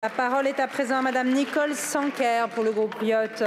La parole est à présent à Madame Nicole Sanquer pour le groupe RIOT.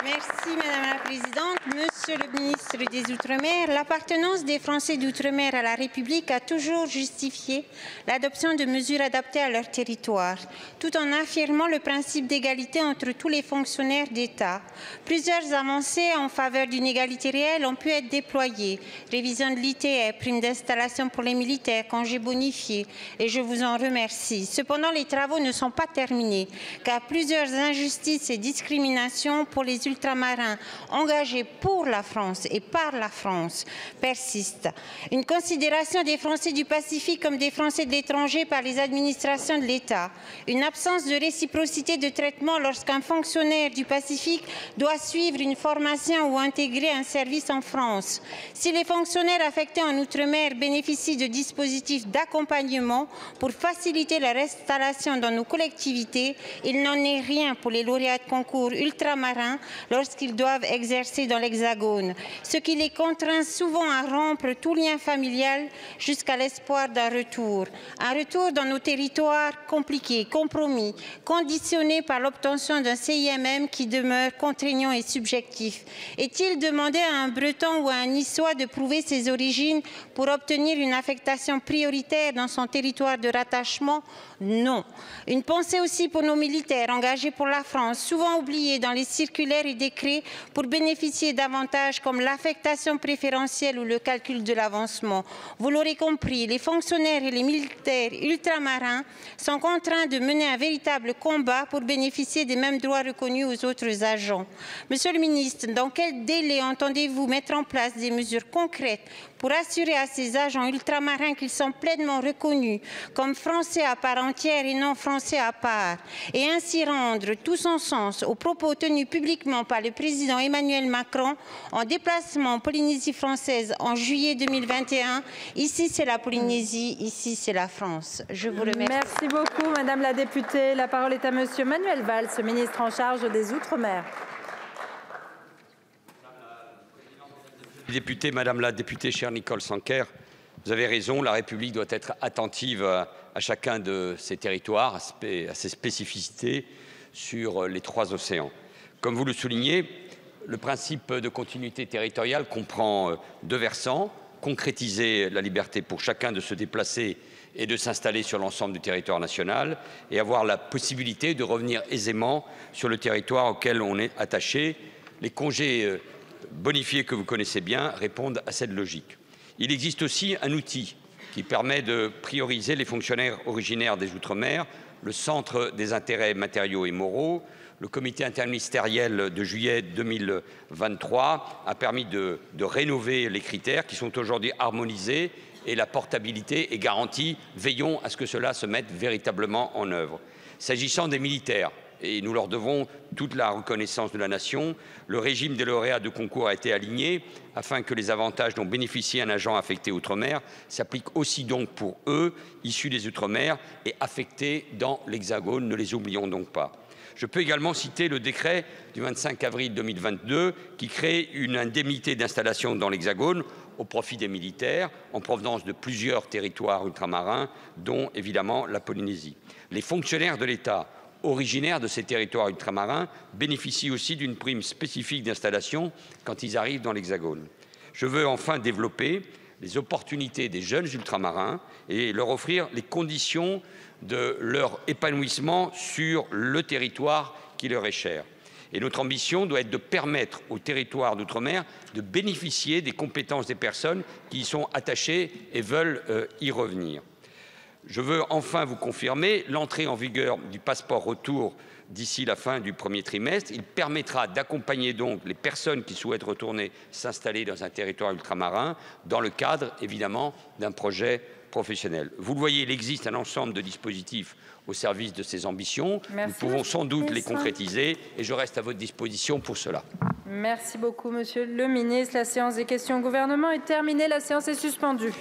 Merci Madame la Présidente. Monsieur le ministre des Outre-mer, l'appartenance des Français d'Outre-mer à la République a toujours justifié l'adoption de mesures adaptées à leur territoire, tout en affirmant le principe d'égalité entre tous les fonctionnaires d'État. Plusieurs avancées en faveur d'une égalité réelle ont pu être déployées. Révision de l'ITR, prime d'installation pour les militaires, congés bonifiés, et je vous en remercie. Cependant, les travaux ne sont pas terminés, car plusieurs injustices et discriminations pour les ultramarins engagés pour la France et par la France persistent. Une considération des Français du Pacifique comme des Français de l'étranger par les administrations de l'État. Une absence de réciprocité de traitement lorsqu'un fonctionnaire du Pacifique doit suivre une formation ou intégrer un service en France. Si les fonctionnaires affectés en Outre-mer bénéficient de dispositifs d'accompagnement pour faciliter leur installation dans nos collectivités, il n'en est rien pour les lauréats de concours ultramarins lorsqu'ils doivent exercer dans l'Hexagone, ce qui les contraint souvent à rompre tout lien familial jusqu'à l'espoir d'un retour. Un retour dans nos territoires compliqués, compromis, conditionnés par l'obtention d'un CIMM qui demeure contraignant et subjectif. Est-il demandé à un Breton ou à un Niçois de prouver ses origines pour obtenir une affectation prioritaire dans son territoire de rattachement? Non. Une pensée aussi pour nos militaires engagés pour la France, souvent oubliés dans les circulaires et décrets pour bénéficier d'avantages comme l'affectation préférentielle ou le calcul de l'avancement. Vous l'aurez compris, les fonctionnaires et les militaires ultramarins sont contraints de mener un véritable combat pour bénéficier des mêmes droits reconnus aux autres agents. Monsieur le ministre, dans quel délai entendez-vous mettre en place des mesures concrètes pour assurer à ces agents ultramarins qu'ils sont pleinement reconnus comme Français à part entière et non Français à part, et ainsi rendre tout son sens aux propos tenus publiquement par le président Emmanuel Macron en déplacement en Polynésie française en juillet 2021. Ici, c'est la Polynésie, ici, c'est la France. Je vous remercie. Merci beaucoup, Madame la députée. La parole est à Monsieur Manuel Valls, ministre en charge des Outre-mer. Député, Madame la députée chère Nicole Sanquer, vous avez raison, la République doit être attentive à chacun de ses territoires, à ses spécificités sur les trois océans. Comme vous le soulignez, le principe de continuité territoriale comprend deux versants: concrétiser la liberté pour chacun de se déplacer et de s'installer sur l'ensemble du territoire national, et avoir la possibilité de revenir aisément sur le territoire auquel on est attaché. Les congés bonifiés que vous connaissez bien répondent à cette logique. Il existe aussi un outil qui permet de prioriser les fonctionnaires originaires des Outre-mer, le Centre des intérêts matériaux et moraux. Le comité interministériel de juillet 2023 a permis de rénover les critères qui sont aujourd'hui harmonisés et la portabilité est garantie. Veillons à ce que cela se mette véritablement en œuvre. S'agissant des militaires, et nous leur devons toute la reconnaissance de la nation, le régime des lauréats de concours a été aligné afin que les avantages dont bénéficie un agent affecté outre-mer s'appliquent aussi donc pour eux, issus des Outre-mer et affectés dans l'Hexagone. Ne les oublions donc pas. Je peux également citer le décret du 25 avril 2022 qui crée une indemnité d'installation dans l'Hexagone au profit des militaires en provenance de plusieurs territoires ultramarins, dont évidemment la Polynésie. Les fonctionnaires de l'État originaires de ces territoires ultramarins bénéficient aussi d'une prime spécifique d'installation quand ils arrivent dans l'Hexagone. Je veux enfin développer les opportunités des jeunes ultramarins et leur offrir les conditions de leur épanouissement sur le territoire qui leur est cher. Et notre ambition doit être de permettre aux territoires d'outre-mer de bénéficier des compétences des personnes qui y sont attachées et veulent y revenir. Je veux enfin vous confirmer l'entrée en vigueur du passeport retour d'ici la fin du premier trimestre. Il permettra d'accompagner donc les personnes qui souhaitent retourner s'installer dans un territoire ultramarin dans le cadre évidemment d'un projet professionnel. Vous le voyez, il existe un ensemble de dispositifs au service de ces ambitions. Nous pouvons sans doute les concrétiser et je reste à votre disposition pour cela. Merci beaucoup, Monsieur le ministre. La séance des questions au gouvernement est terminée. La séance est suspendue.